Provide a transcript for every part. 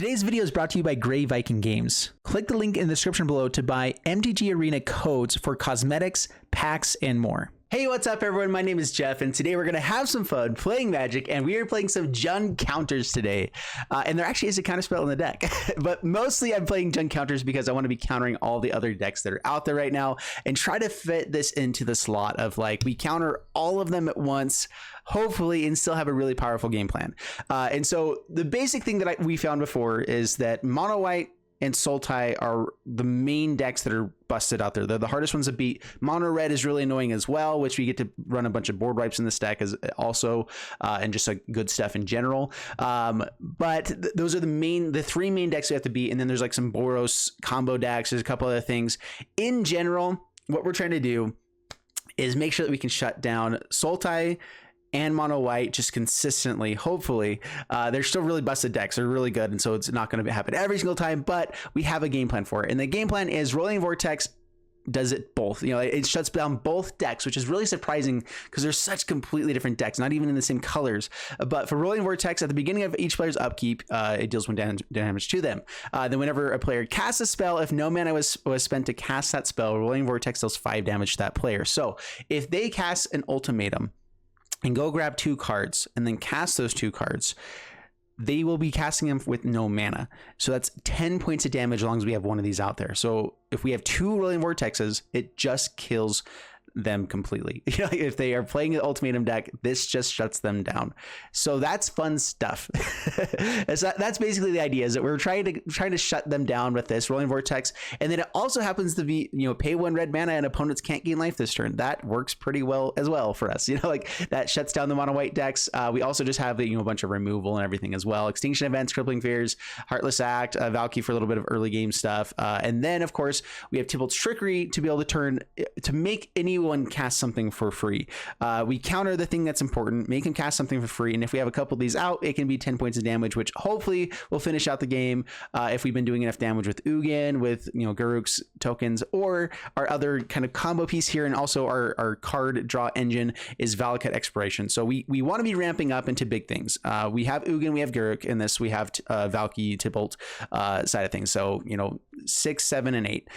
Today's video is brought to you by Grey Viking Games. Click the link in the description below to buy MTG Arena codes for cosmetics, packs, and more. Hey, what's up everyone? My name is Jeff, and today we're going to have some fun playing Magic, and we are playing some Jund counters today. And there actually is a counter spell in the deck, but mostly I'm playing Jund counters because I want to be countering all the other decks that are out there right now and try to fit this into the slot of like, we counter all of them at once, hopefully, and still have a really powerful game plan. And so the basic thing that we found before is that mono white and SULTAI are the main decks that are busted out there. They're the hardest ones to beat. Mono red is really annoying as well, which we get to run a bunch of board wipes in this deck as also, and just like good stuff in general. But those are the three main decks we have to beat. And then there's like some Boros combo decks. There's a couple other things. In general, what we're trying to do is make sure that we can shut down SULTAI and mono white just consistently. Hopefully they're still really busted decks. They're really good, and so it's not going to happen every single time, but we have a game plan for it. And the game plan is Rolling Vortex does it both. You know, it shuts down both decks, which is really surprising because they're such completely different decks, not even in the same colors. But for Rolling Vortex, at the beginning of each player's upkeep, it deals 1 damage to them. Then whenever a player casts a spell, if no mana was spent to cast that spell, Rolling Vortex deals 5 damage to that player. So if they cast an ultimatum and go grab 2 cards and then cast those 2 cards, they will be casting them with no mana. So that's 10 points of damage as long as we have one of these out there. So if we have 2 Rolling Vortexes, it just kills them completely. You know, if they are playing an ultimatum deck, this just shuts them down. So that's fun stuff. That's basically the idea, is that we're trying to shut them down with this Rolling Vortex. And then it also happens to be, you know, pay 1 red mana and opponents can't gain life this turn. That works pretty well as well for us. You know, like that shuts down the mono white decks. We also just have, you know, a bunch of removal and everything as well. Extinction Events, Crippling Fears, Heartless Act, Valky for a little bit of early game stuff. And then of course we have Tybalt's Trickery to be able to make anyone cast something for free. We counter the thing that's important, make him cast something for free, and if we have a couple of these out, it can be 10 points of damage, which hopefully will finish out the game if we've been doing enough damage with Ugin, with, you know, Garruk's tokens, or our other kind of combo piece here, and also our card draw engine is Valakut Exploration. So we want to be ramping up into big things. We have Ugin, we have Garruk in this, we have Valky, Tybalt side of things. So, you know, 6, 7, and 8.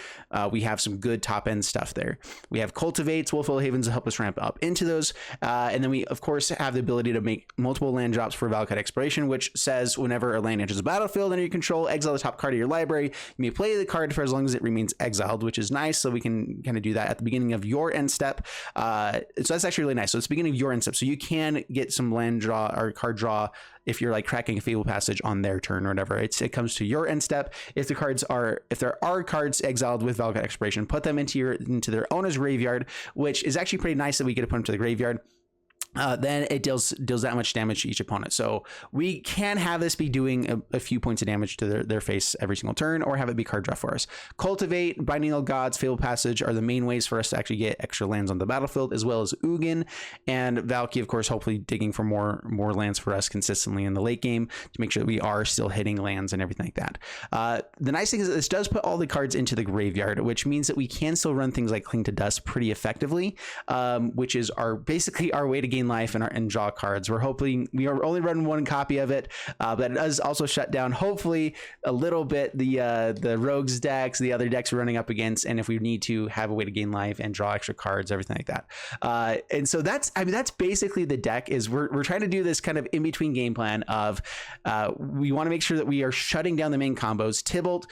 We have some good top end stuff there. We have Cultivates, Wolfwell Havens to help us ramp up into those. And then we, of course, have the ability to make multiple land drops for Valakut Exploration, which says whenever a land enters the battlefield under your control, exile the top card of your library. You may play the card for as long as it remains exiled, which is nice. So we can kind of do that at the beginning of your end step. So that's actually really nice. So it's the beginning of your end step. So you can get some land draw or card draw if you're like cracking a Fable Passage on their turn or whatever. It comes to your end step. If there are cards exiled with Valakut Exploration, put them into their owner's graveyard, which is actually pretty nice that we get to put them to the graveyard. Then it deals that much damage to each opponent. So we can have this be doing a few points of damage to their face every single turn, or have it be card draw for us. Cultivate, Binding of Gods, Fable Passage are the main ways for us to actually get extra lands on the battlefield, as well as Ugin and Valky, of course, hopefully digging for more lands for us consistently in the late game to make sure that we are still hitting lands and everything like that. The nice thing is that this does put all the cards into the graveyard, which means that we can still run things like Cling to Dust pretty effectively, which is basically our way to gain life and draw cards. We are only running 1 copy of it, but it does also shut down, hopefully, a little bit the rogues decks, the other decks we're running up against, and if we need to have a way to gain life and draw extra cards, everything like that. And so that's basically the deck. Is we're trying to do this kind of in between game plan of we want to make sure that we are shutting down the main combos. Tybalt,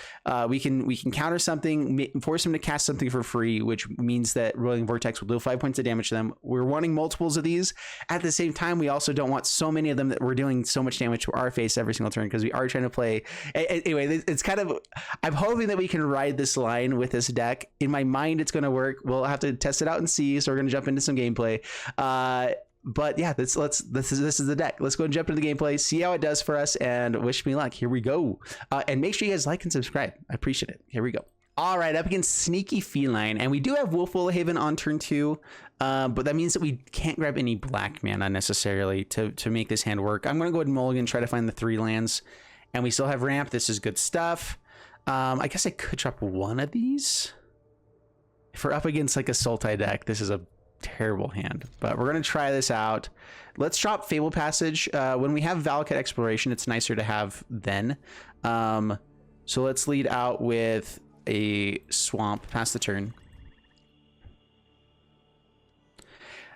we can counter something, force him to cast something for free, which means that Rolling Vortex will deal 5 points of damage to them. We're wanting multiples of these. At the same time, we also don't want so many of them that we're doing so much damage to our face every single turn, because we are trying to play. Anyway, it's kind of, I'm hoping that we can ride this line with this deck. In my mind, it's going to work. We'll have to test it out and see. So we're going to jump into some gameplay. But yeah, this is the deck. Let's go and jump into the gameplay, see how it does for us, and wish me luck. Here we go. And make sure you guys like and subscribe. I appreciate it. Here we go. All right, up against Sneaky Feline, and we do have Wolfwell Haven on turn 2, but that means that we can't grab any black mana necessarily to make this hand work. I'm going to go ahead and mulligan, try to find the 3 lands, and we still have ramp. This is good stuff. I guess I could drop 1 of these. If we're up against like a SULTAI deck, this is a terrible hand, but we're going to try this out. Let's drop Fable Passage. When we have Valakut Exploration, it's nicer to have then. So let's lead out with a swamp, pass the turn.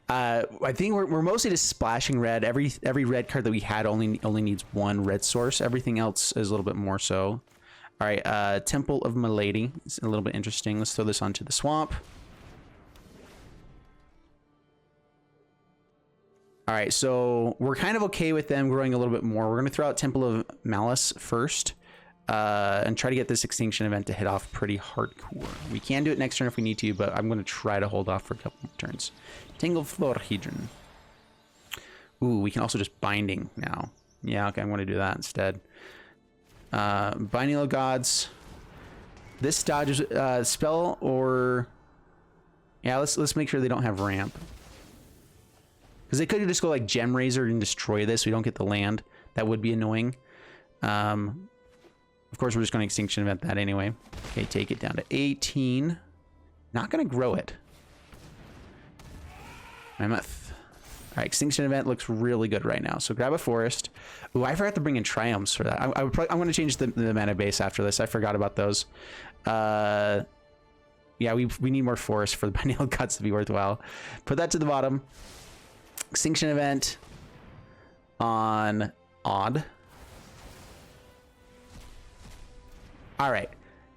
I think we're mostly just splashing red. Every red card that we had only needs one red source. Everything else is a little bit more so. All right, Temple of Milady. It's a little bit interesting. Let's throw this onto the swamp. All right, so we're kind of okay with them growing a little bit more. We're going to throw out Temple of Malice first and try to get this Extinction event to hit off pretty hardcore. We can do it next turn if we need to, but I'm going to try to hold off for a couple more turns. Tangle Florhedron. Ooh, we can also just Binding now. Yeah, okay, I'm going to do that instead. Binding of Gods. This dodges spell or... Yeah, let's make sure they don't have ramp. Because they could just go like Gem Razor and destroy this. We don't get the land. That would be annoying. Of course, we're just going to Extinction Event that anyway. Okay, take it down to 18. Not going to grow it. Mammoth. All right, Extinction Event looks really good right now. So grab a forest. Ooh, I forgot to bring in Triumphs for that. I'm going to change the mana base after this. I forgot about those. Yeah, we need more forest for the Binding of Gods to be worthwhile. Put that to the bottom. Extinction Event on Odd. All right,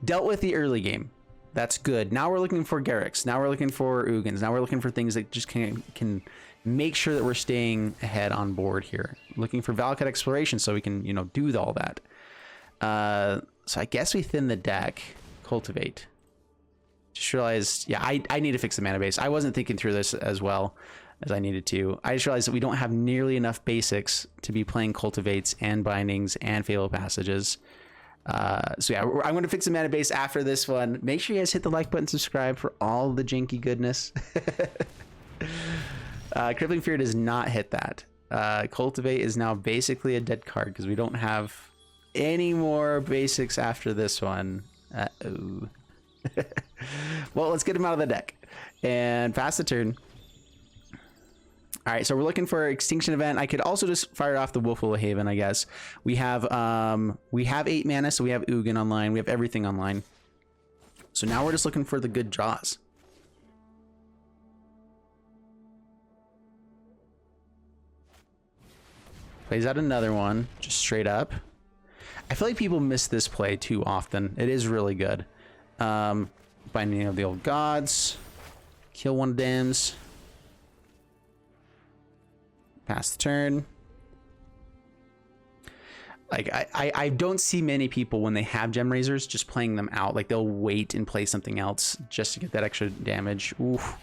dealt with the early game. That's good. Now we're looking for Garrix. Now we're looking for Ugins. Now we're looking for things that just can make sure that we're staying ahead on board here. Looking for Valakut Exploration so we can, you know, do all that. So I guess we thin the deck. Cultivate. Just realized, yeah, I need to fix the mana base. I wasn't thinking through this as well as I needed to. I just realized that we don't have nearly enough basics to be playing Cultivates and Bindings and Fatal Passages. So yeah, I'm going to fix the mana base after this one. Make sure you guys hit the like button, subscribe for all the janky goodness. Crippling Fear does not hit that. Cultivate is now basically a dead card because we don't have any more basics after this one. Uh-oh. Well, let's get him out of the deck and pass the turn. All right, so we're looking for Extinction Event. I could also just fire off the Wolf of Haven, I guess. We have 8 mana, so we have Ugin online. We have everything online. So now we're just looking for the good draws. Plays out another one, just straight up. I feel like people miss this play too often. It is really good. Binding of the Old Gods. Kill one of Dams. Pass the turn. Like I don't see many people when they have Gem Razors just playing them out. Like they'll wait and play something else just to get that extra damage. Oof.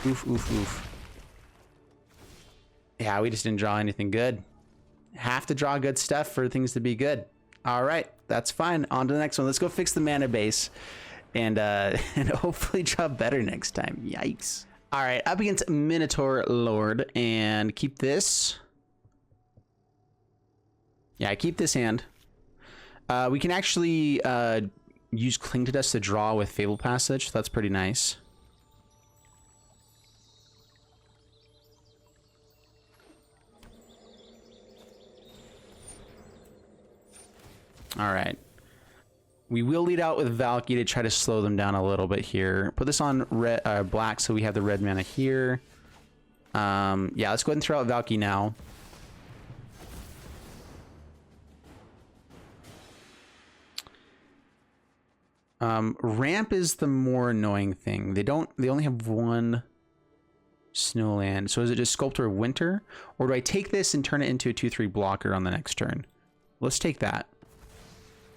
Oof, oof, oof. Yeah, we just didn't draw anything good. Have to draw good stuff for things to be good. All right, that's fine. On to the next one. Let's go fix the mana base and hopefully draw better next time. Yikes. All right, up against Minotaur Lord, and keep this. Yeah, I keep this hand. We can actually use Cling to Dust to draw with Fable Passage. So that's pretty nice. All right. We will lead out with Valky to try to slow them down a little bit here. Put this on red, black so we have the red mana here. Yeah, let's go ahead and throw out Valky now. Ramp is the more annoying thing. They only have one Snowland. So is it just Sculptor of Winter? Or do I take this and turn it into a 2/3 blocker on the next turn? Let's take that.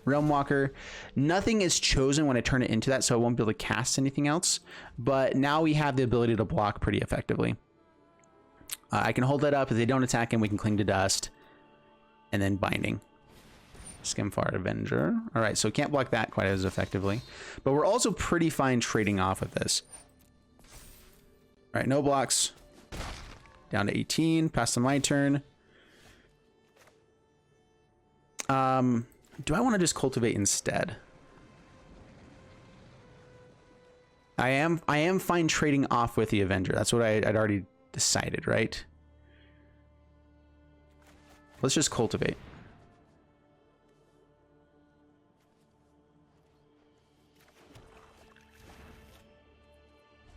Realm Walker. Nothing is chosen when I turn it into that, so I won't be able to cast anything else. But now we have the ability to block pretty effectively. I can hold that up. If they don't attack him, we can Cling to Dust. And then Binding. Skimfar Avenger. All right, so can't block that quite as effectively. But we're also pretty fine trading off of this. All right, no blocks. Down to 18. Pass to my turn. Do I want to just Cultivate instead? I am fine trading off with the Avenger. That's what I'd already decided, right? Let's just Cultivate.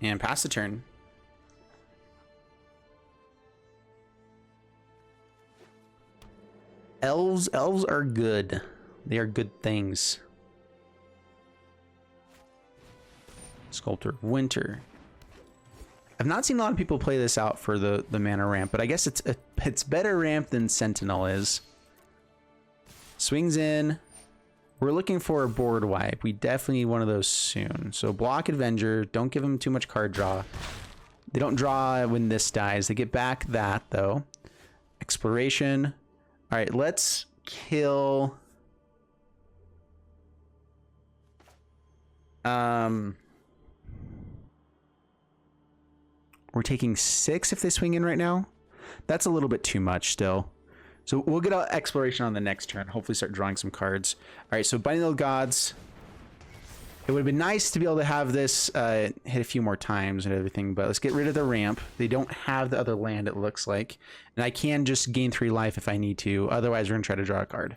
And pass the turn. Elves are good. They are good things. Sculptor of Winter. I've not seen a lot of people play this out for the mana ramp, but I guess it's better ramp than Sentinel is. Swings in. We're looking for a board wipe. We definitely need one of those soon. So block Avenger. Don't give them too much card draw. They don't draw when this dies. They get back that though. Exploration. All right, let's kill. We're taking 6 if they swing in right now. That's a little bit too much still. So we'll get our exploration on the next turn. Hopefully start drawing some cards. All right, so Binding of the Gods. It would have been nice to be able to have this hit a few more times and everything, but let's get rid of the ramp. They don't have the other land, it looks like. And I can just gain 3 life if I need to. Otherwise, we're going to try to draw a card.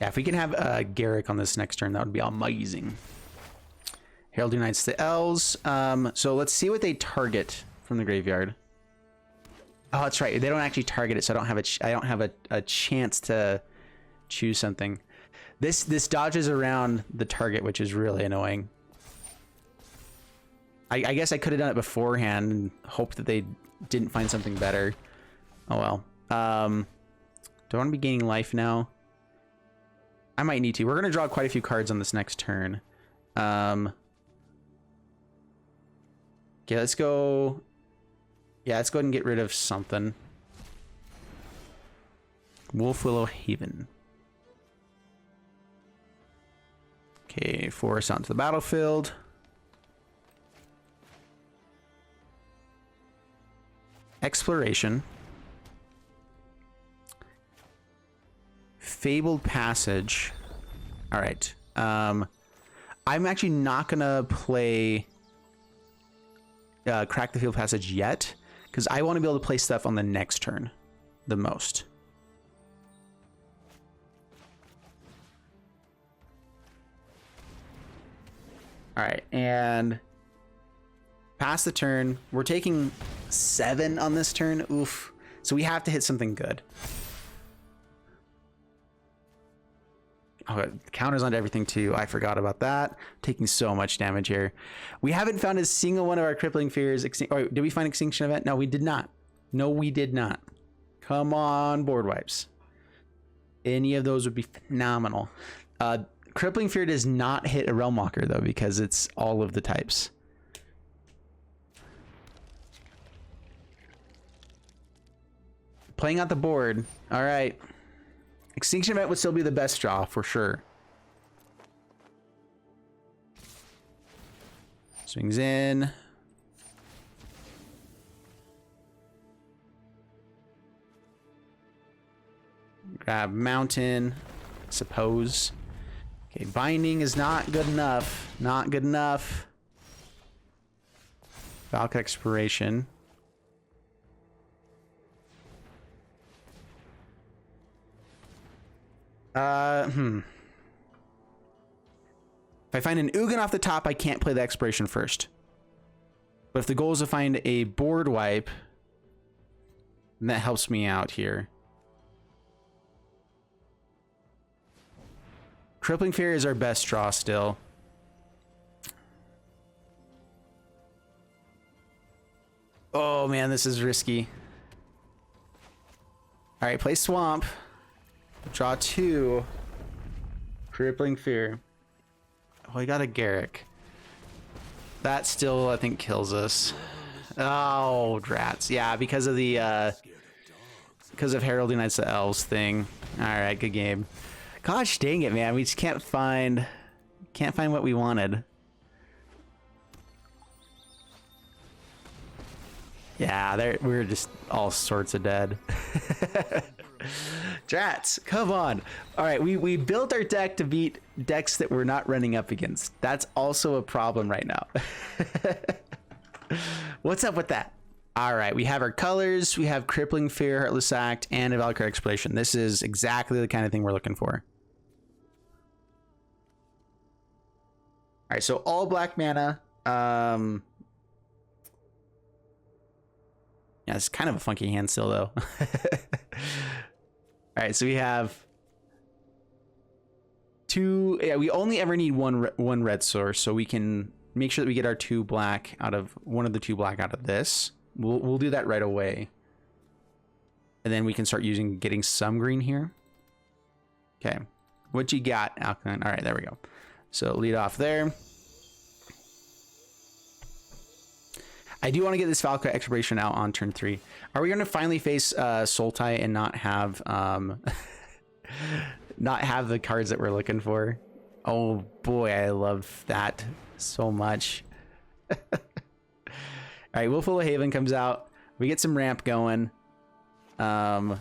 Yeah, if we can have Garrick on this next turn, that would be amazing. Herald Unites the Elves. So let's see what they target from the graveyard. Oh, that's right. They don't actually target it, so I don't have a chance to choose something. This dodges around the target, which is really annoying. I guess I could have done it beforehand and hoped that they didn't find something better. Oh well. Do I want to be gaining life now? I might need to. We're going to draw quite a few cards on this next turn. Okay, let's go. Yeah, let's go ahead and get rid of something. Wolf Willow Haven. Okay, force onto the battlefield. Exploration. Fabled Passage. All right. I'm actually not gonna play Crack the Field Passage yet, because I want to be able to play stuff on the next turn the most. All right, and pass the turn. We're taking 7 on this turn. Oof. So we have to hit something good. Oh, counters onto everything too. I forgot about that. Taking so much damage here. We haven't found a single one of our crippling fears. Oh, did we find Extinction Event? No, we did not. No, we did not. Come on, board wipes. Any of those would be phenomenal. Crippling Fear does not hit a Realm Walker though, because it's all of the types. Playing out the board. All right. Extinction Event would still be the best draw for sure. Swings in. Grab Mountain, suppose. Okay, Binding is not good enough. Not good enough. Valk Expiration. If I find an Ugin off the top, I can't play the Expiration first. But if the goal is to find a board wipe, then that helps me out here. Crippling Fear is our best draw still. Oh man, this is risky. All right, play Swamp. Draw 2. Crippling Fear. Oh, I got a Garrick. That still, I think, kills us. Oh, drats. Yeah, because of the because of Herald Unites the Elves thing. All right, good game. Gosh dang it, man. We just can't find what we wanted. Yeah, we're just all sorts of dead. Drats, come on. All right, we built our deck to beat decks that we're not running up against. That's also a problem right now. What's up with that? All right, we have our colors. We have Crippling Fear, Heartless Act, and a Valkyrie Exploration. This is exactly the kind of thing we're looking for. All right, so all black mana. Yeah, it's kind of a funky hand still, though. All right, so we have two. Yeah, we only ever need one red source, so we can make sure that we get our two black out of one of the two black out of this. We'll do that right away, and then we can start getting some green here. Okay, what you got, Alkaline? All right, there we go. So lead off there. I do want to get this Valkyrie Exploration out on turn 3. Are we going to finally face SULTAI and not have not have the cards that we're looking for? Oh boy, I love that so much. All right, Willful Haven comes out. We get some ramp going. Yeah,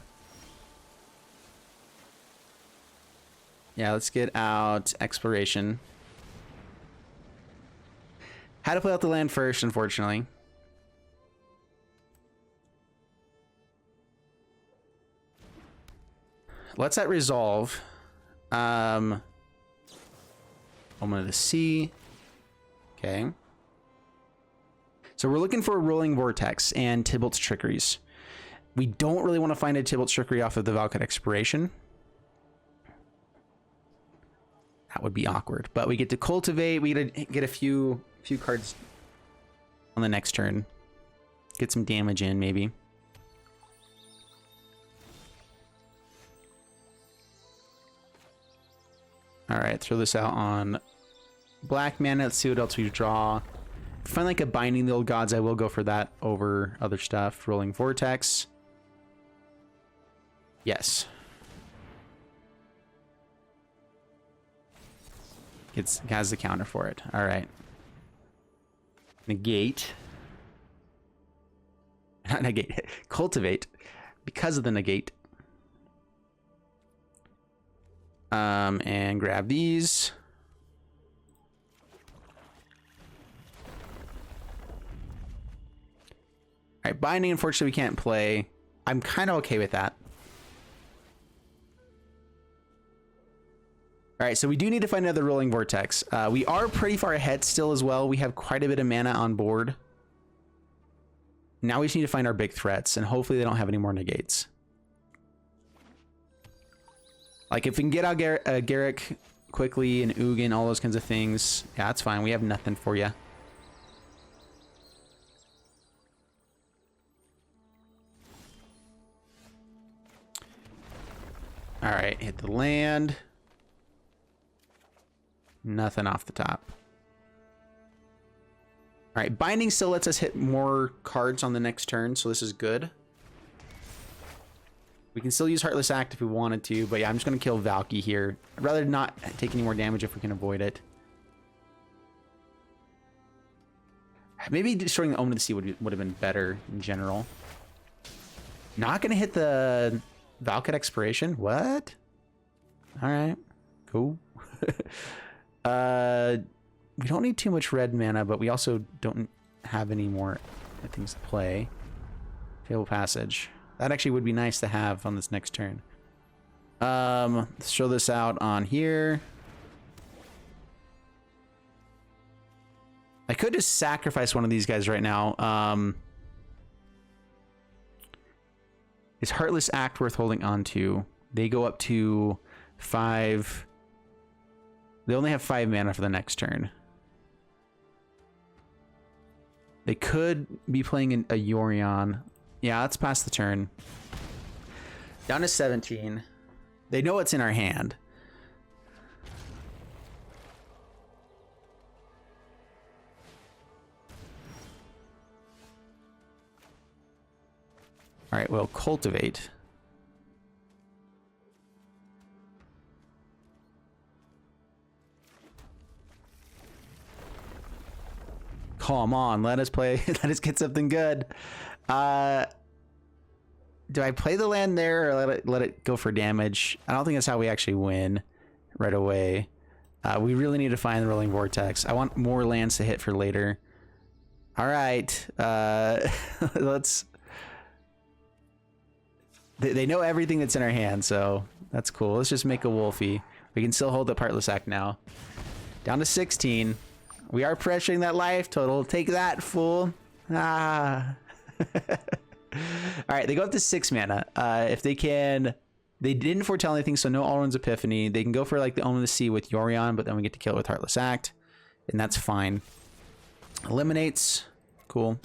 let's get out Exploration. Had to play out the land first, unfortunately. Let's that resolve. Omen of the Sea. Okay. So we're looking for a Rolling Vortex and Tybalt's Trickeries. We don't really want to find a Tybalt's Trickery off of the Valkyrie Expiration. That would be awkward. But we get to cultivate. We get a few cards on the next turn. Get some damage in, maybe. All right, throw this out on black mana. Let's see what else we draw. If I find like a Binding the Old Gods, I will go for that over other stuff. Rolling Vortex. Yes. It has the counter for it. All right. Negate. Not negate. Cultivate. Because of the negate. And grab these. All right, Binding, unfortunately, we can't play. I'm kind of okay with that. All right, so we do need to find another Rolling Vortex. We are pretty far ahead still as well. We have quite a bit of mana on board. Now we just need to find our big threats, and hopefully they don't have any more negates. Like, if we can get out Garrick quickly and Ugin, all those kinds of things, yeah, that's fine. We have nothing for you. All right, hit the land. Nothing off the top. All right, Binding still lets us hit more cards on the next turn, so this is good. We can still use Heartless Act if we wanted to, but yeah, I'm just going to kill Valky here. I'd rather not take any more damage if we can avoid it. Maybe destroying the Omen of the Sea would have been better in general. Not going to hit the Valkyrie Expiration? What? All right, cool. We don't need too much red mana, but we also don't have any more things to play. Table Passage. That actually would be nice to have on this next turn. Let's show this out on here. I could just sacrifice one of these guys right now. Is Heartless Act worth holding on to? They go up to 5. They only have 5 mana for the next turn. They could be playing a Yorion. Yeah, let's pass the turn. Down to 17. They know what's in our hand. All right, well, cultivate. Come on, let us play. Let us get something good. Do I play the land there or let it go for damage? I don't think that's how we actually win right away. We really need to find the Rolling Vortex. I want more lands to hit for later. All right. Let's... They know everything that's in our hand, so that's cool. Let's just make a Wolfie. We can still hold the Partless Act now. Down to 16. We are pressuring that life total. Take that, fool. Ah. All right, they go up to 6 mana. If they can... They didn't foretell anything, so no Alrund's Epiphany. They can go for like the Omen of the Sea with Yorion, but then we get to kill it with Heartless Act, and that's fine. Eliminates. Cool.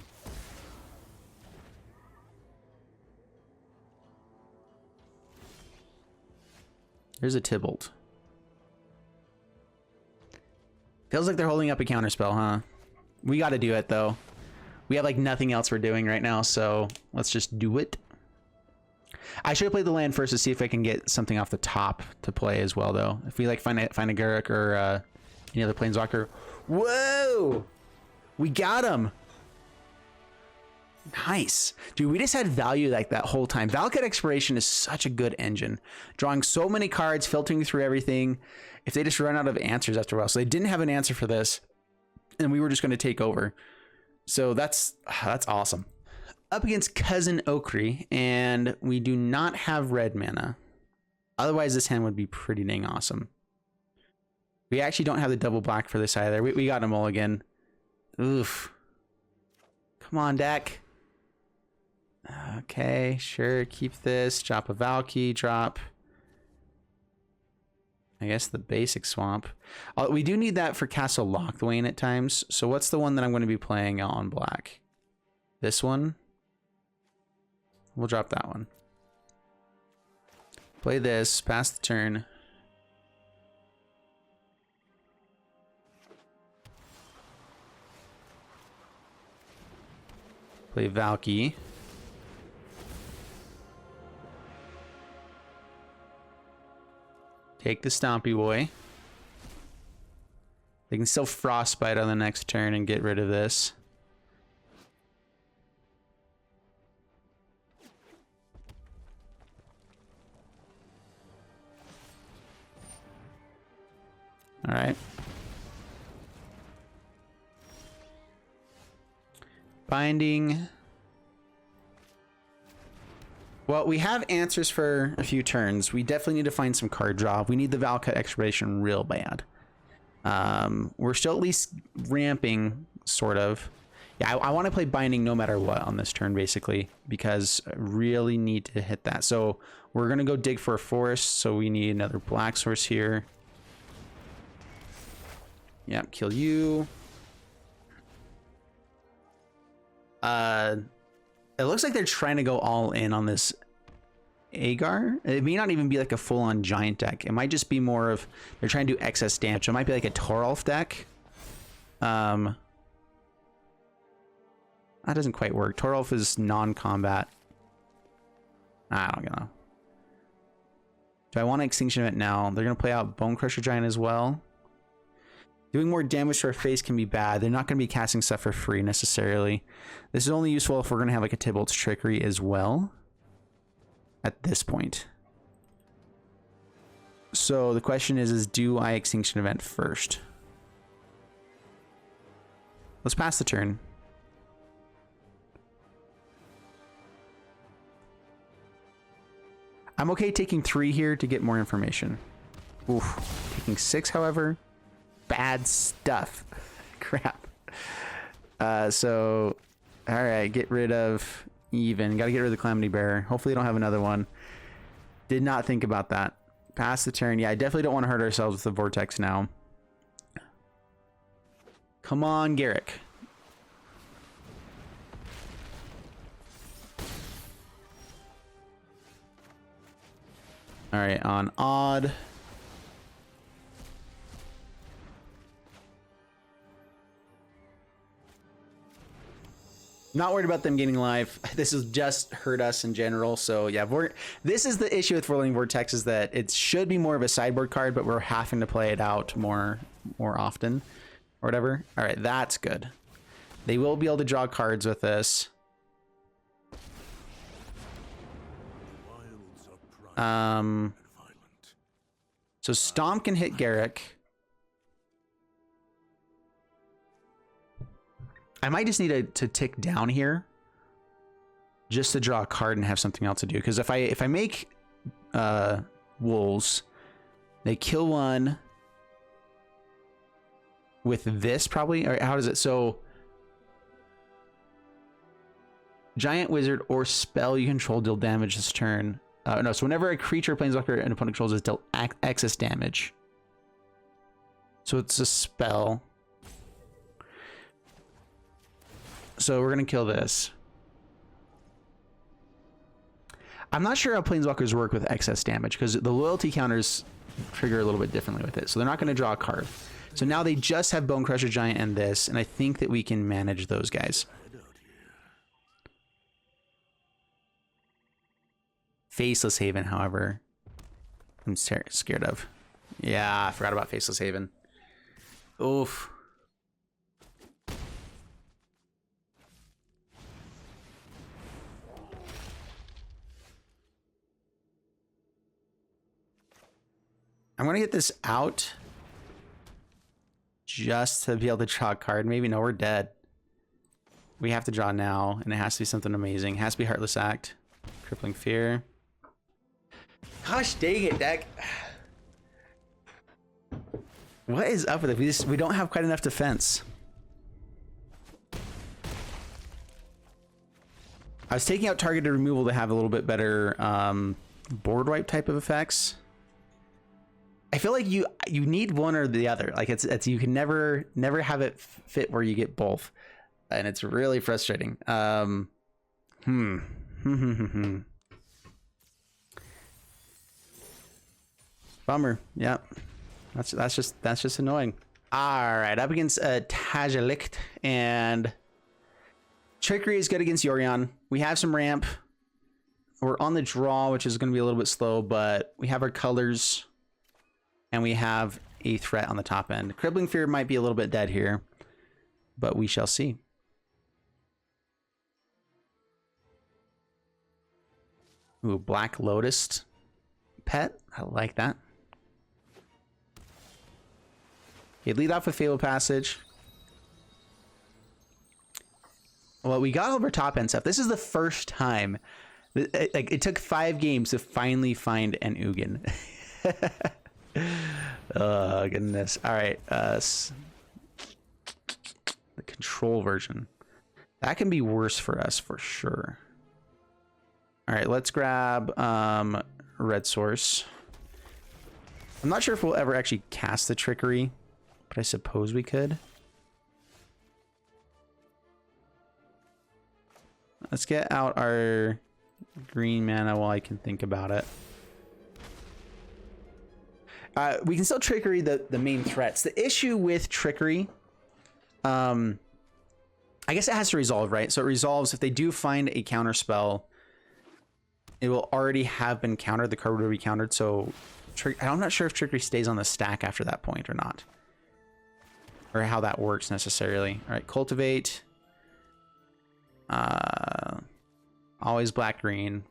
There's a Tybalt. Feels like they're holding up a counterspell, huh? We got to do it, though. We have like nothing else we're doing right now, so let's just do it. I should have played the land first to see if I can get something off the top to play as well, though. If we like find a Garruk or any other Planeswalker. Whoa! We got him! Nice. Dude, we just had value like that whole time. Valakut Exploration is such a good engine. Drawing so many cards, filtering through everything. If they just run out of answers after a while. So they didn't have an answer for this, and we were just going to take over. So that's awesome. Up against Cousin Okri, and we do not have red mana. Otherwise, this hand would be pretty dang awesome. We actually don't have the double black for this either. We got a mulligan. Oof. Come on, deck. Okay, sure. Keep this. Drop a Valky. Drop. I guess the basic swamp. We do need that for Castle Locthwain at times. So what's the one that I'm going to be playing on black? This one? We'll drop that one. Play this. Pass the turn. Play Valky. Take the Stompy Boy. They can still Frostbite on the next turn and get rid of this. All right. Binding. Well, we have answers for a few turns. We definitely need to find some card draw. We need the Valakut Exploration real bad. We're still at least ramping, sort of. Yeah, I want to play Binding no matter what on this turn, basically, because I really need to hit that. So we're going to go dig for a forest, so we need another black source here. Yep, kill you. It looks like they're trying to go all in on this Agar. It may not even be like a full-on giant deck. It might just be more of they're trying to do excess damage. It might be like a Toralf deck. That doesn't quite work. Toralf is non-combat. I don't know. Do I want to Extinction Event now? They're going to play out Bone Crusher Giant as well. Doing more damage to our face can be bad. They're not going to be casting stuff for free necessarily. This is only useful if we're going to have like a Tybalt's Trickery as well at this point. So the question is do I Extinction Event first? Let's pass the turn. I'm okay taking 3 here to get more information. Oof. Taking 6, however. Bad stuff. Crap. So, all right, get rid of even. Got to get rid of the Calamity Bearer. Hopefully, I don't have another one. Did not think about that. Pass the turn. Yeah, I definitely don't want to hurt ourselves with the Vortex now. Come on, Garruk. All right, on odd. Not worried about them gaining life. This has just hurt us in general. So yeah, this is the issue with Whirling Vortex, is that it should be more of a sideboard card, but we're having to play it out more often or whatever. All right, that's good. They will be able to draw cards with this. So Stomp can hit Garruk. I might just need to tick down here just to draw a card and have something else to do. Because if I make wolves, they kill one with this probably, or how does it? So giant wizard or spell you control deal damage this turn. No, so whenever a creature, planeswalker, an opponent controls is dealt excess damage. So it's a spell. So we're gonna kill this. I'm not sure how planeswalkers work with excess damage because the loyalty counters trigger a little bit differently with it. So they're not gonna draw a card. So now they just have Bone Crusher Giant and this, and I think that we can manage those guys. Faceless Haven, however, I'm scared of. Yeah, I forgot about Faceless Haven. Oof. I'm gonna get this out just to be able to draw a card. Maybe no, we're dead. We have to draw now, and it has to be something amazing. It has to be Heartless Act, Crippling Fear. Gosh dang it, deck. What is up with it? We don't have quite enough defense. I was taking out targeted removal to have a little bit better board wipe type of effects. I feel like you need one or the other. Like it's you can never have it fit where you get both, and it's really frustrating. Bummer. Yep. That's just annoying. All right, up against Tajalicht, and Trickery is good against Yorion. We have some ramp. We're on the draw, which is going to be a little bit slow, but we have our colors. And we have a threat on the top end. Crippling Fear might be a little bit dead here, but we shall see. Ooh, Black Lotus pet. I like that. Okay, lead off with Fatal Passage. Well, we got over top end stuff. This is the first time. It took 5 games to finally find an Ugin. Oh goodness. All right, the control version that can be worse for us for sure. All right, let's grab Red Source. I'm not sure if we'll ever actually cast the Trickery, but I suppose we could. Let's get out our green mana while I can think about it. We can still Trickery the main threats. The issue with Trickery, I guess it has to resolve, right? So it resolves if they do find a counter spell, it will already have been countered. The card will be countered. So I'm not sure if Trickery stays on the stack after that point or not, or how that works necessarily. All right, Cultivate. Always black green.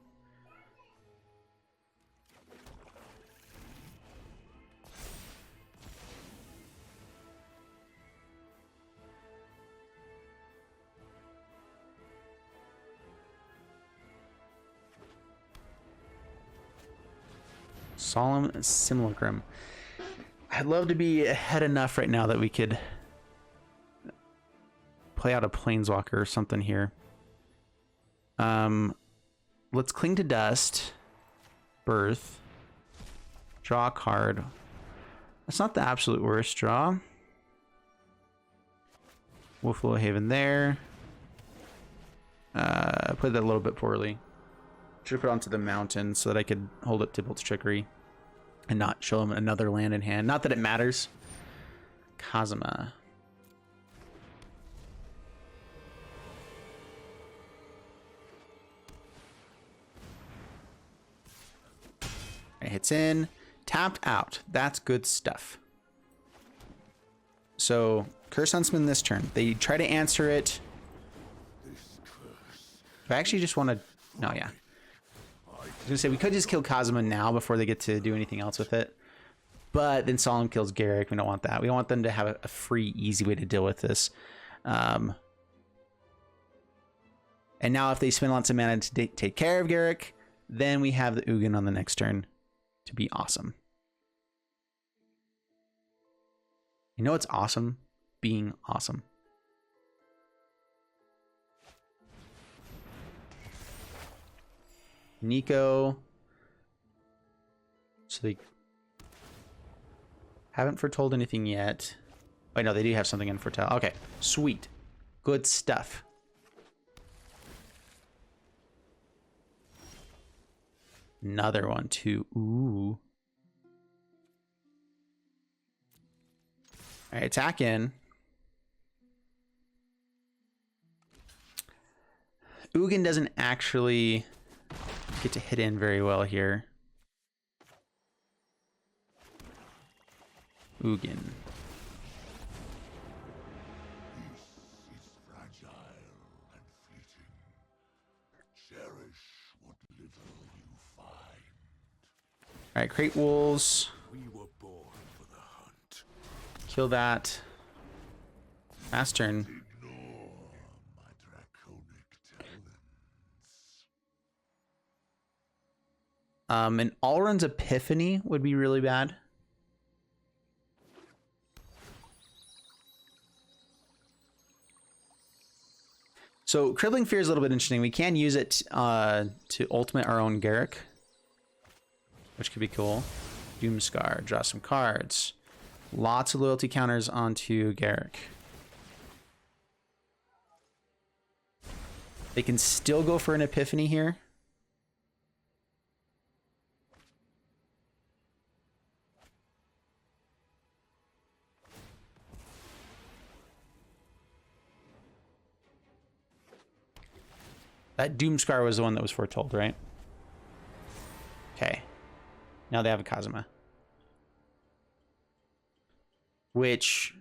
Solemn Simulacrum. I'd love to be ahead enough right now that we could play out a Planeswalker or something here. Let's Cling to Dust. Birth. Draw a card. That's not the absolute worst draw. Wolfwillow Haven there. I played that a little bit poorly. Should put it onto the mountain so that I could hold up Tybalt's Trickery and not show him another land in hand. Not that it matters. Kazuma. It hits in. Tapped out. That's good stuff. So, Curse Huntsman this turn. They try to answer it. I actually just want to... No, yeah. I was gonna say we could just kill Kazuma now before they get to do anything else with it, but then Solemn kills Garrick. We don't want that. We want them to have a free, easy way to deal with this. And now if they spend lots of mana to take care of Garruk, then we have the Ugin on the next turn to be awesome. You know what's awesome? Being awesome. Nico. So they haven't foretold anything yet. Wait, no, they do have something in foretell. Okay, sweet. Good stuff. Another one too. Ooh. All right, attack in. Ugin doesn't actually get to hit in very well here. Ugin. All right, crate wolves. We were born for the hunt. Kill that. Last turn. An Alrund's Epiphany would be really bad. So Crippling Fear is a little bit interesting. We can use it to ultimate our own Garruk, which could be cool. Doomscar, draw some cards. Lots of loyalty counters onto Garruk. They can still go for an Epiphany here. That Doomscar was the one that was foretold, right? Okay. Now they have a Kazuma, which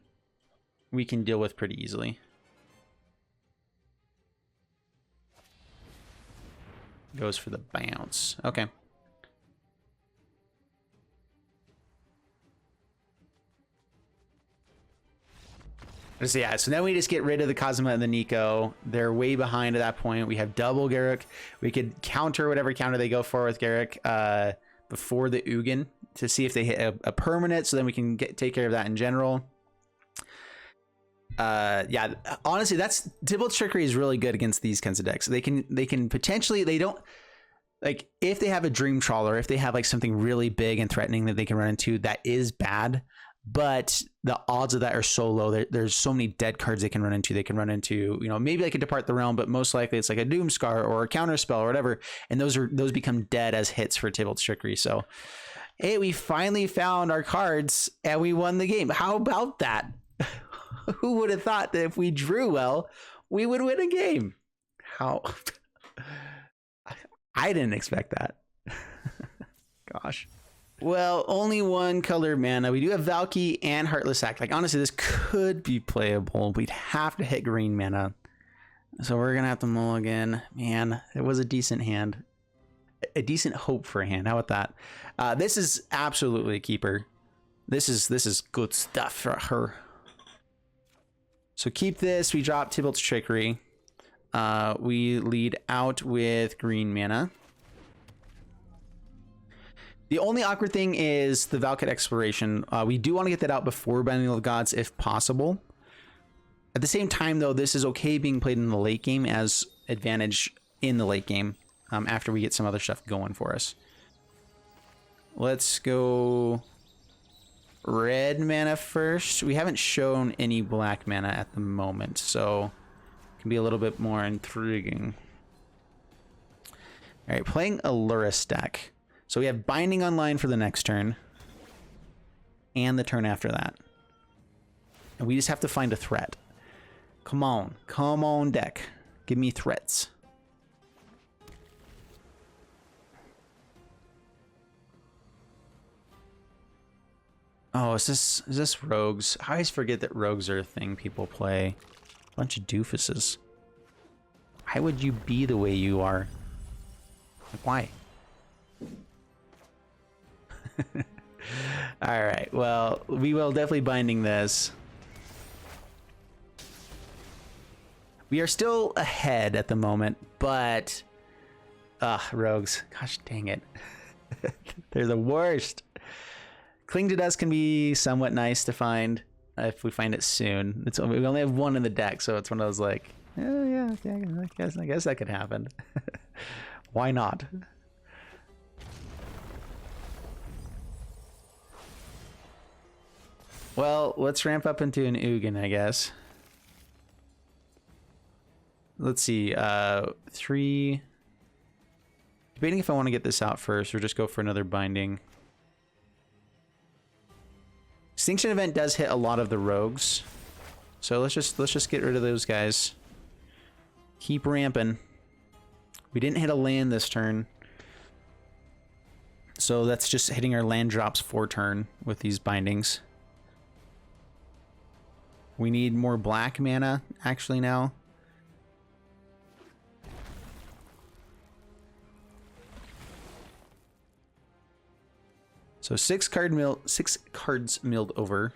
we can deal with pretty easily. Goes for the bounce. Okay. So yeah, so now we just get rid of the Kazuma and the Nico. They're way behind at that point. We have double Garruk. We could counter whatever counter they go for with Garruk before the Ugin to see if they hit a permanent, so then we can take care of that in general. Yeah, honestly, that's Tybalt's Trickery is really good against these kinds of decks. They can potentially, they don't, like, if they have a Dream Trawler, if they have like something really big and threatening that they can run into, that is bad. But the odds of that are so low. There's so many dead cards they can run into. They can run into, you know, maybe like a Depart the Realm, but most likely it's like a Doomscar or a Counterspell or whatever. And those become dead as hits for Tybalt's Trickery. So, hey, we finally found our cards and we won the game. How about that? Who would have thought that if we drew well, we would win a game? How? I didn't expect that. Gosh. Well, only one color mana. We do have Valky and Heartless Act. Like, honestly, this could be playable. We'd have to hit green mana. So we're going to have to mulligan. Man, it was a decent hand. A decent hope for a hand. How about that? This is absolutely a keeper. This is good stuff for her. So keep this. We drop Tybalt's Trickery. We lead out with green mana. The only awkward thing is the Valkut Exploration. We do want to get that out before Binding of the Gods if possible. At the same time, though, this is okay being played in the late game as advantage in the late game after we get some other stuff going for us. Let's go red mana first. We haven't shown any black mana at the moment, so it can be a little bit more intriguing. All right, playing a Lurrus deck. So we have Binding online for the next turn and the turn after that. And we just have to find a threat. Come on, deck. Give me threats. Oh, is this rogues? I always forget that rogues are a thing people play. Bunch of doofuses. Why would you be the way you are? Like, why? All right, well, we will definitely Binding this. We are still ahead at the moment, but rogues, gosh dang it. They're the worst. Cling to Dust can be somewhat nice to find if we find it soon. We only have one in the deck, so it's one of those like, oh yeah, okay, I guess that could happen. Why not? Well, let's ramp up into an Ugin, I guess. Let's see, 3. Debating if I want to get this out first or just go for another binding. Extinction Event does hit a lot of the rogues, so let's just get rid of those guys. Keep ramping. We didn't hit a land this turn, so that's just hitting our land drops for turn with these bindings. We need more black mana actually now. So 6 cards milled over.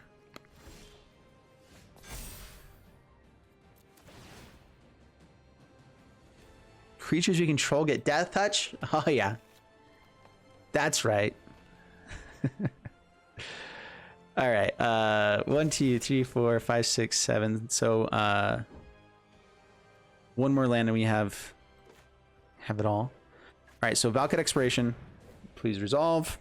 Creatures you control get Death Touch? Oh yeah. That's right. All right. 1, 2, 3, 4, 5, 6, 7. So one more land and we have it all. All right, so Valakut Expiration. Please resolve.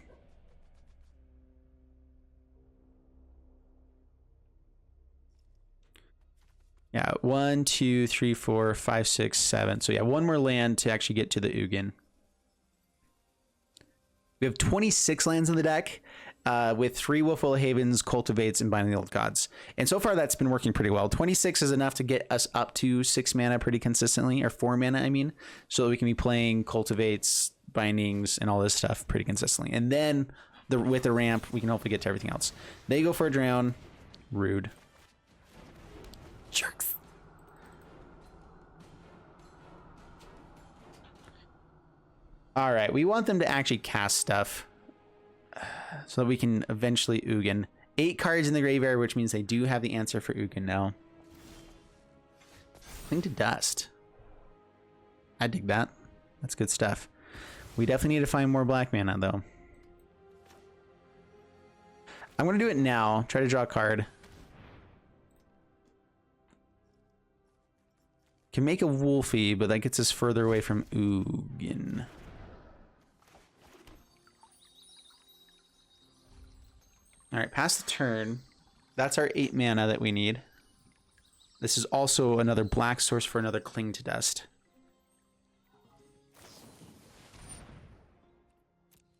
Yeah, 1, 2, 3, 4, 5, 6, 7. So yeah, one more land to actually get to the Ugin. We have 26 lands in the deck, with 3 Wolfwell Havens, Cultivates, and Binding the Old Gods. And so far that's been working pretty well. 26 is enough to get us up to 6 mana pretty consistently, or 4 mana, I mean, so that we can be playing Cultivates, Bindings, and all this stuff pretty consistently. And then with the ramp, we can hopefully get to everything else. They go for a Drown. Rude. Jerks. All right, we want them to actually cast stuff so that we can eventually Ugin. 8 cards in the graveyard, which means they do have the answer for Ugin now. Cling to Dust. I dig that. That's good stuff. We definitely need to find more black mana, though. I'm going to do it now. Try to draw a card. Can make a Wolfie, but that gets us further away from Ugin. All right, pass the turn. That's our 8 mana that we need. This is also another black source for another Cling to Dust.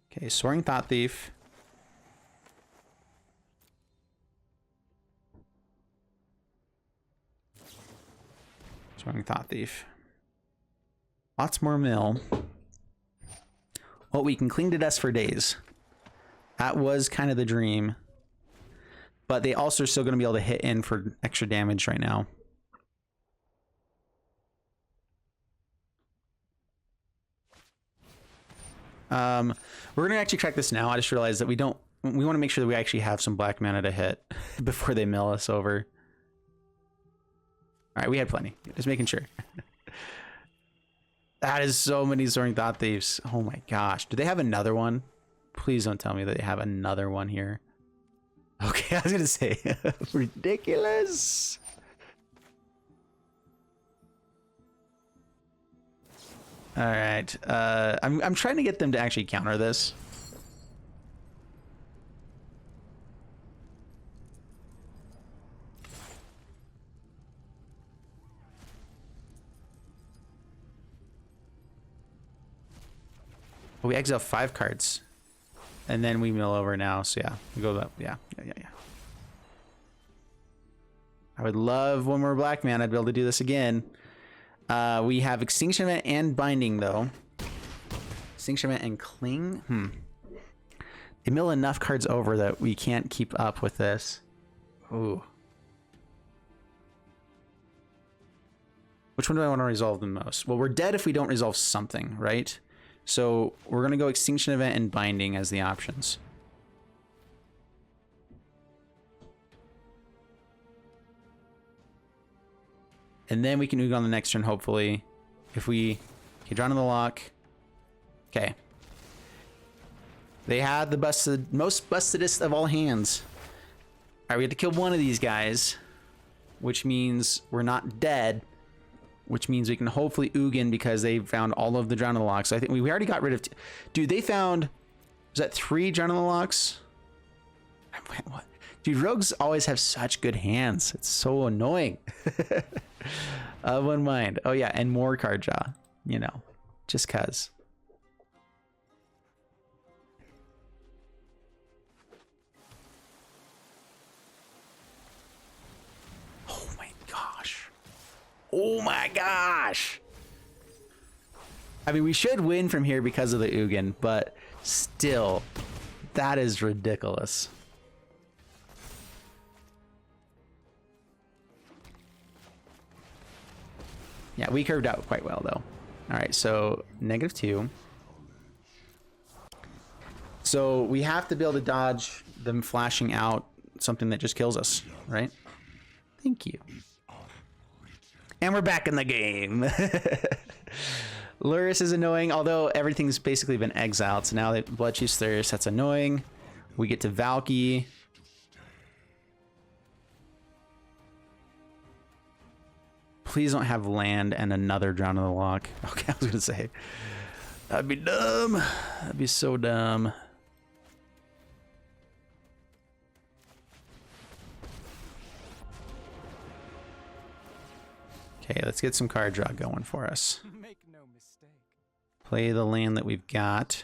Okay, Soaring Thought Thief. Soaring Thought Thief. Lots more mill. Well, we can Cling to Dust for days. That was kind of the dream. But they also are still going to be able to hit in for extra damage right now. We're going to actually track this now. I just realized that we want to make sure that we actually have some black mana to hit before they mill us over. All right, we had plenty. Just making sure. That is so many Soaring Thought Thieves. Oh my gosh. Do they have another one? Please don't tell me that they have another one here. Okay, I was gonna say ridiculous. All right, I'm trying to get them to actually counter this. Well, we exile 5 cards. And then we mill over now, so yeah, we go up. Yeah. I would love one more black mana to be able to do this again. We have Extinction Event and Binding, though. Extinction Event and Cling? They mill enough cards over that we can't keep up with this. Ooh. Which one do I want to resolve the most? Well, we're dead if we don't resolve something, right? So we're going to go Extinction Event and Binding as the options. And then we can Ugin on the next turn, hopefully. If we... Okay, drawn in the lock. Okay. They had the most bustedest of all hands. Alright, we have to kill one of these guys. Which means we're not dead. Which means we can hopefully Ugin because they found all of the Drown in the Locks. So I think we already got rid of... Dude, they found... Was that 3 Drown in the Locks? What? Dude, rogues always have such good hands. It's so annoying. One mind. Oh yeah, and more card draw. You know, just cuz. Oh my gosh. Oh my gosh. I mean, we should win from here because of the Ugin, but still, that is ridiculous. Yeah, we curved out quite well, though. All right, so -2. So we have to be able to dodge them flashing out something that just kills us, right? Thank you. And we're back in the game. Lurrus is annoying, although everything's basically been exiled. So now they Bloodchief's Thirst, that's annoying. We get to Valky. Please don't have land and another Drown in the Lock. Okay, I was gonna say. That'd be dumb. That'd be so dumb. Okay, let's get some card draw going for us. Make no mistake. Play the land that we've got.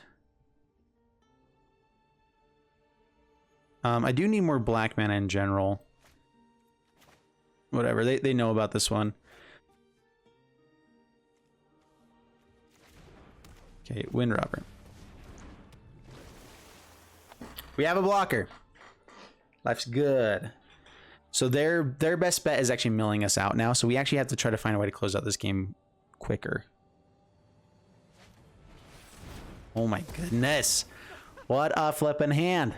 I do need more black mana in general. Whatever, they know about this one. Okay, Wind Robber. We have a blocker. Life's good. So their best bet is actually milling us out now. So we actually have to try to find a way to close out this game quicker. Oh my goodness. What a flippin' hand.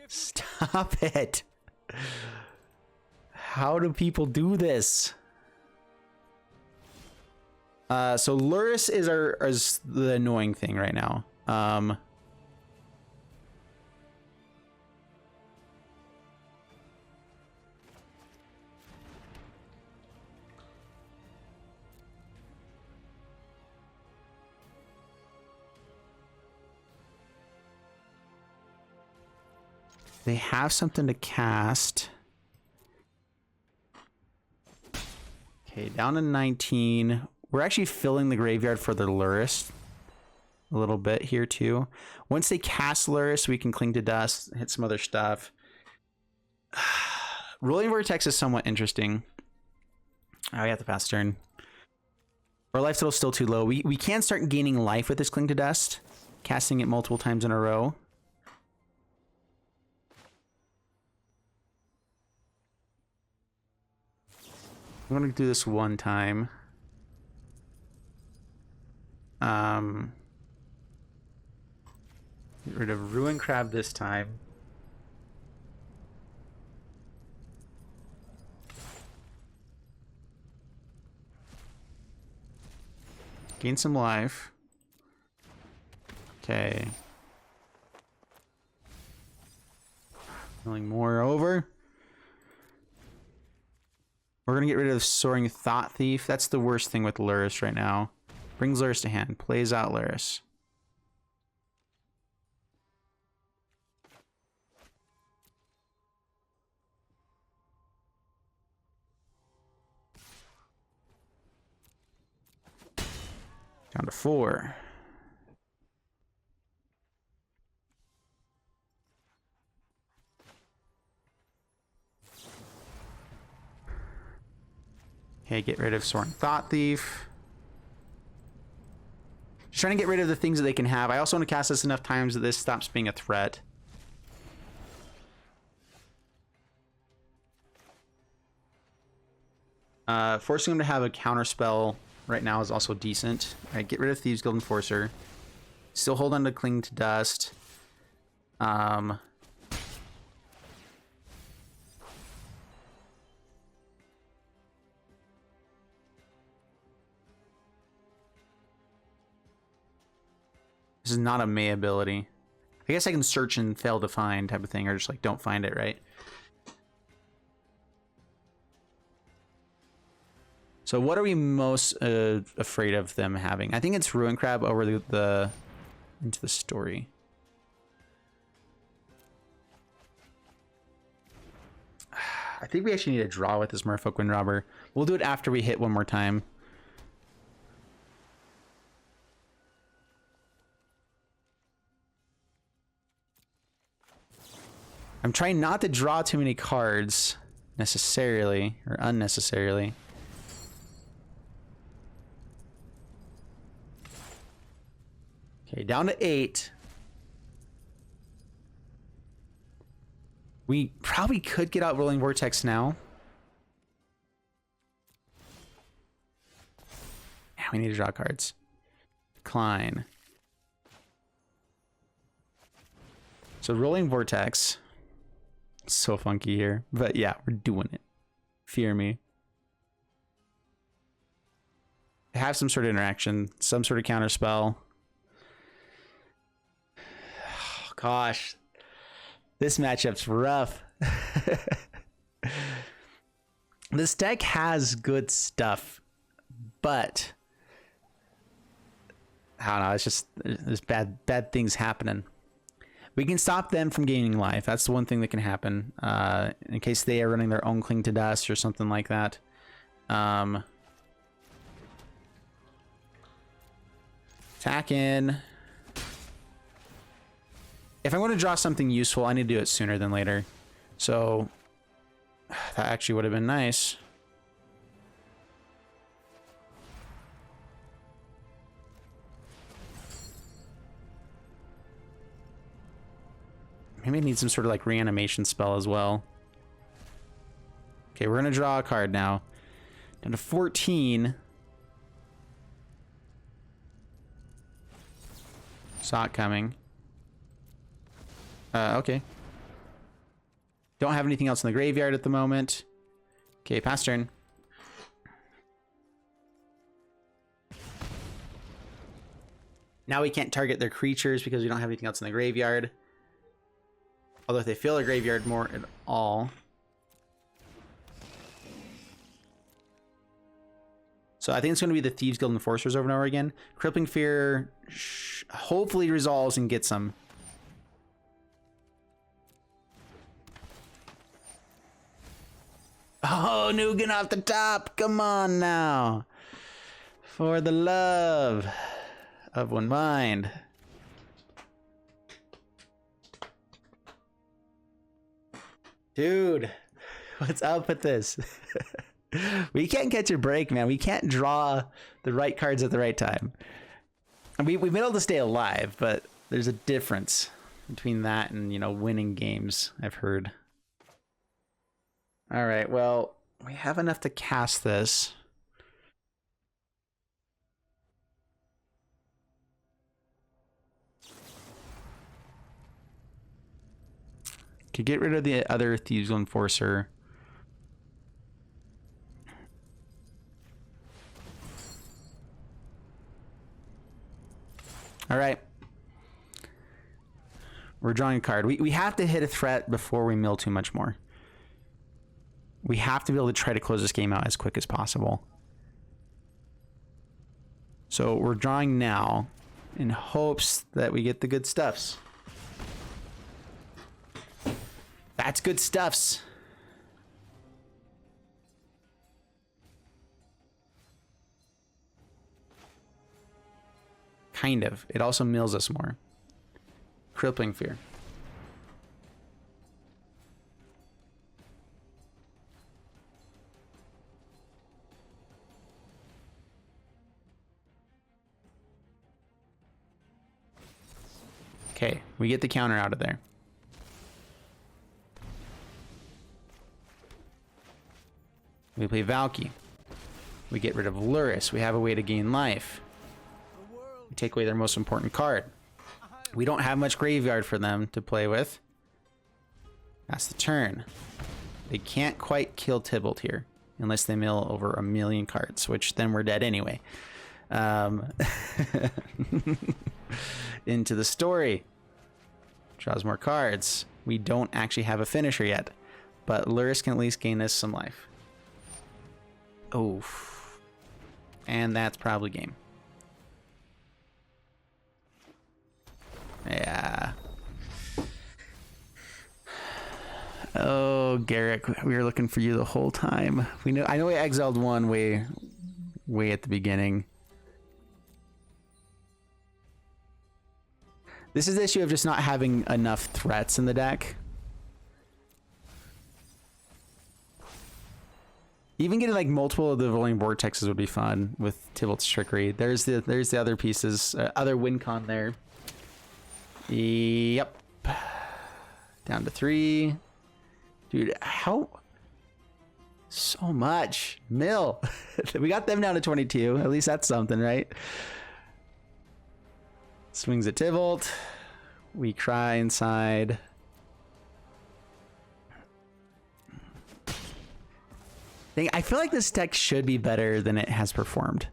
Stop it. How do people do this? So Lurrus is the annoying thing right now. They have something to cast. Okay, down to 19. We're actually filling the graveyard for their Lurrus a little bit here too. Once they cast Lurrus, we can Cling to Dust, hit some other stuff. Rolling Vortex is somewhat interesting. Oh, we have to pass turn. Our life total's still too low. We can start gaining life with this Cling to Dust, casting it multiple times in a row. I'm gonna do this one time. Get rid of Ruin Crab this time. Gain some life. Okay. Milling more over. We're gonna get rid of Soaring Thought Thief. That's the worst thing with Lurrus right now. Brings Lurrus to hand. Plays out Lurrus. Down to 4. Okay, get rid of Soaring Thought Thief. Just trying to get rid of the things that they can have. I also want to cast this enough times that this stops being a threat. Forcing them to have a counter spell right now is also decent. All right, get rid of Thieves Guild Enforcer. Still hold on to Cling to Dust. This is not a May ability. I guess I can search and fail to find type of thing, or just like don't find it, right? So what are we most afraid of them having? I think it's Ruin Crab over the into the story. I think we actually need to draw with this Merfolk Wind Robber. We'll do it after we hit one more time. I'm trying not to draw too many cards necessarily or unnecessarily. Okay, down to 8. We probably could get out Rolling Vortex now. Yeah, we need to draw cards. Decline. So Rolling Vortex. So funky here. But yeah, we're doing it. Fear me. Have some sort of interaction. Some sort of counter spell. Oh, gosh. This matchup's rough. This deck has good stuff, but I don't know. It's just there's bad things happening. We can stop them from gaining life. That's the one thing that can happen in case they are running their own Cling to Dust or something like that. Attack in. If I'm going to draw something useful, I need to do it sooner than later. So that actually would have been nice. Maybe I need some sort of like reanimation spell as well. Okay, we're going to draw a card now. Down to 14. Saw it coming. Okay. Don't have anything else in the graveyard at the moment. Okay, pass turn. Now we can't target their creatures because we don't have anything else in the graveyard. Although if they fill the graveyard more at all. So I think it's going to be the Thieves Guild Enforcers over and over again. Crippling Fear hopefully resolves and gets some. Oh, Nugan off the top. Come on now. For the love of one mind. Dude, what's up with this? We can't catch a break, man. We can't draw the right cards at the right time. And we've been able to stay alive, but there's a difference between that and, you know, winning games, I've heard. All right, well, we have enough to cast this. Could get rid of the other Thieves Enforcer. All right. We're drawing a card. We have to hit a threat before we mill too much more. We have to be able to try to close this game out as quick as possible. So we're drawing now in hopes that we get the good stuffs. That's good stuffs. Kind of. It also mills us more. Crippling Fear. Okay, we get the counter out of there. We play Valky. We get rid of Luris. We have a way to gain life. We take away their most important card. We don't have much graveyard for them to play with. That's the turn. They can't quite kill Tybalt here unless they mill over 1 million cards, which then we're dead anyway. into the story. Draws more cards. We don't actually have a finisher yet, but Lurrus can at least gain us some life. Oof. And that's probably game. Yeah. Oh, Garrick, we were looking for you the whole time. I know we exiled one way at the beginning. This is the issue of just not having enough threats in the deck. Even getting like multiple of the rolling vortexes would be fun with Tybalt's Trickery. There's the other pieces, other win con there. Yep. Down to 3. Dude, how? So much. Mill. We got them down to 22. At least that's something, right? Swings at Tybalt. We cry inside. I feel like this deck should be better than it has performed.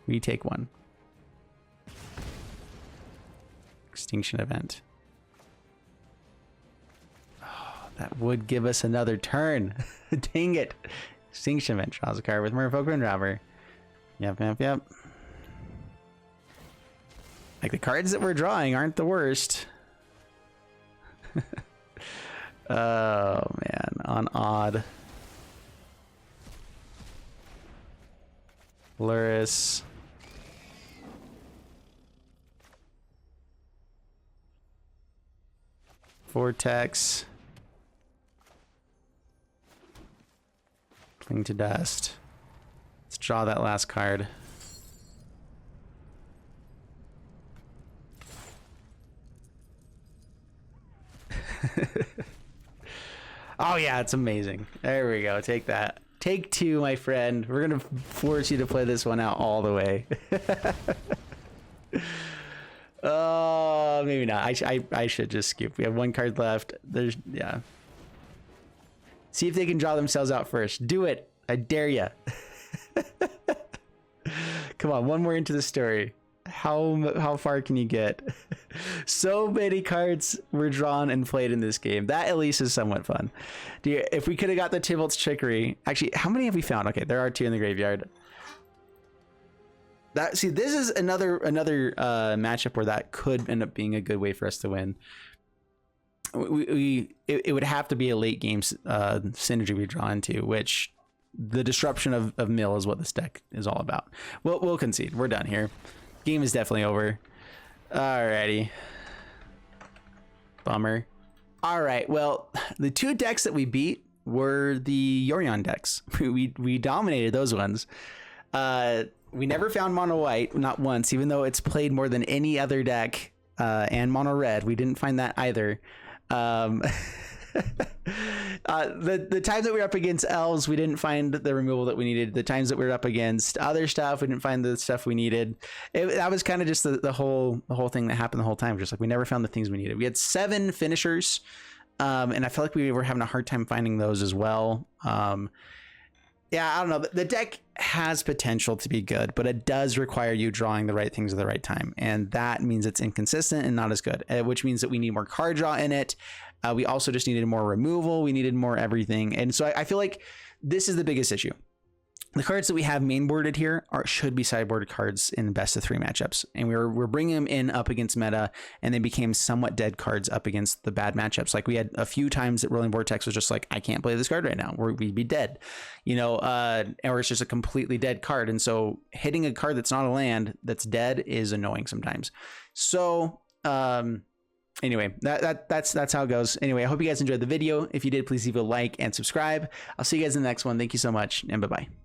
We take 1. Extinction Event. Oh, that would give us another turn. Dang it. Extinction Event draws a card with Merfolk Windrobber. Yep. Like, the cards that we're drawing aren't the worst. Oh man, on odd. Lurrus. Vortex. Cling to Dust. Let's draw that last card. Oh yeah, it's amazing. There we go. Take that. Take 2, my friend. We're gonna force you to play this one out all the way. Oh, maybe not. I should just skip. We have 1 card left. Yeah. See if they can draw themselves out first. Do it. I dare ya. Come on, 1 more into the story. How far can you get? So many cards were drawn and played in this game. That at least is somewhat fun. If we could have got the Tybalt's Trickery. Actually, how many have we found? Okay, there are 2 in the graveyard. This is another matchup where that could end up being a good way for us to win. It would have to be a late game synergy we draw into, which the disruption of mill is what this deck is all about. We'll concede. We're done here. Game is definitely over. Alrighty. Bummer. Alright, well, the 2 decks that we beat were the Yorion decks. We dominated those ones. We never found mono white, not once, even though it's played more than any other deck, and mono red. We didn't find that either. The times that we were up against elves, we didn't find the removal that we needed. The times that we were up against other stuff, we didn't find the stuff we needed. That was kind of just the whole thing that happened the whole time. Just like we never found the things we needed. We had 7 finishers, and I felt like we were having a hard time finding those as well. Yeah, I don't know. The deck has potential to be good, but it does require you drawing the right things at the right time. And that means it's inconsistent and not as good, which means that we need more card draw in it. We also just needed more removal. We needed more everything. And so I feel like this is the biggest issue. The cards that we have mainboarded here should be sideboarded cards in best of 3 matchups. And we're bringing them in up against meta, and they became somewhat dead cards up against the bad matchups. Like we had a few times that Rolling Vortex was just like, I can't play this card right now. We'd be dead, or it's just a completely dead card. And so hitting a card that's not a land that's dead is annoying sometimes. So, anyway, that's how it goes. Anyway, I hope you guys enjoyed the video. If you did, please leave a like and subscribe. I'll see you guys in the next one. Thank you so much, and bye-bye.